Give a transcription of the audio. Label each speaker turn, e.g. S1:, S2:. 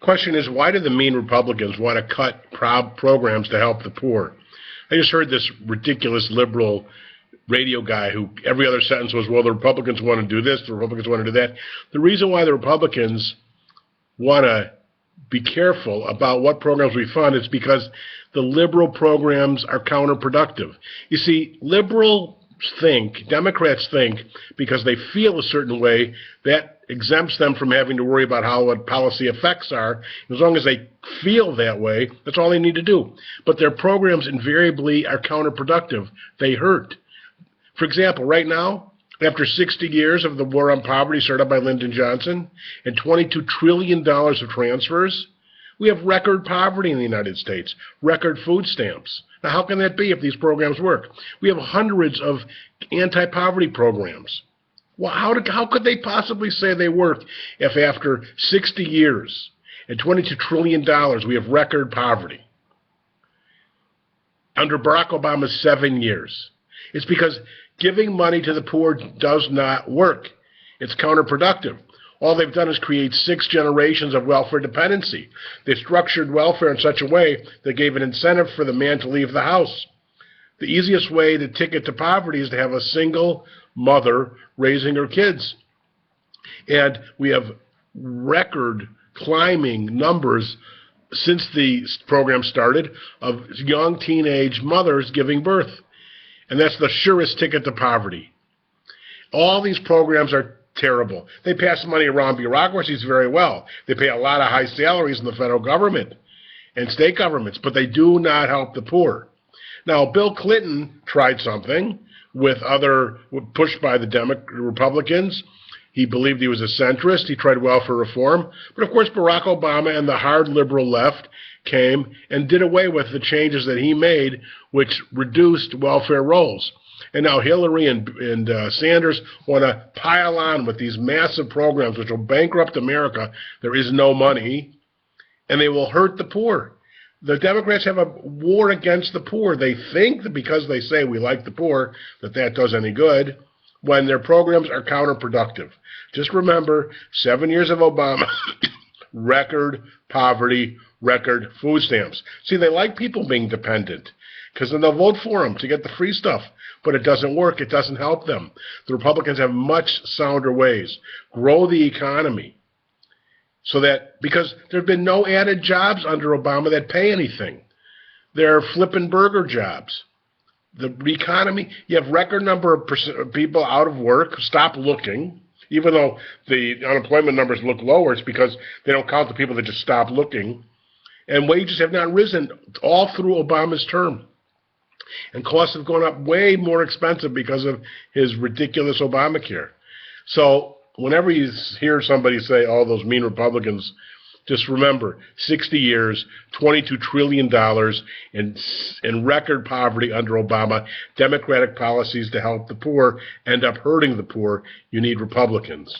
S1: Question is, why do the mean Republicans want to cut programs to help the poor? I just heard this ridiculous liberal radio guy who every other sentence was, well, the Republicans want to do this, the Republicans want to do that. The reason why the Republicans want to be careful about what programs we fund is because the liberal programs are counterproductive. You see, Democrats think, because they feel a certain way, that exempts them from having to worry about what policy effects are. As long as they feel that way, that's all they need to do. But their programs invariably are counterproductive. They hurt. For example, right now, after 60 years of the war on poverty started by Lyndon Johnson and $22 trillion of transfers, we have record poverty in the United States, record food stamps. Now, how can that be if these programs work? We have hundreds of anti-poverty programs. Well, how could they possibly say they work if after 60 years and $22 trillion we have record poverty? Under Barack Obama's 7 years. It's because giving money to the poor does not work. It's counterproductive. All they've done is create 6 generations of welfare dependency. They structured welfare in such a way that gave an incentive for the man to leave the house. The easiest way to ticket to poverty is to have a single mother raising her kids. And we have record climbing numbers since the program started of young teenage mothers giving birth. And that's the surest ticket to poverty. All these programs are terrible. They pass money around bureaucracies very well. They pay a lot of high salaries in the federal government and state governments, but they do not help the poor. Now, Bill Clinton tried something pushed by the Republicans. He believed he was a centrist. He tried welfare reform. But of course, Barack Obama and the hard liberal left came and did away with the changes that he made, which reduced welfare rolls. And now Hillary and Sanders want to pile on with these massive programs which will bankrupt America. There is no money, and they will hurt the poor. The Democrats have a war against the poor. They think that because they say we like the poor, that does any good, when their programs are counterproductive. Just remember, 7 years of Obama, record poverty, record food stamps. See, they like people being dependent because then they'll vote for them to get the free stuff. But it doesn't work. It doesn't help them. The Republicans have much sounder ways. Grow the economy. Because there have been no added jobs under Obama that pay anything. They're flipping burger jobs. The economy, you have record number of people out of work, stop looking. Even though the unemployment numbers look lower, it's because they don't count the people that just stop looking. And wages have not risen all through Obama's term. And costs have gone up way more expensive because of his ridiculous Obamacare. So whenever you hear somebody say, oh, those mean Republicans, just remember, 60 years, $22 trillion in record poverty under Obama, Democratic policies to help the poor end up hurting the poor. You need Republicans.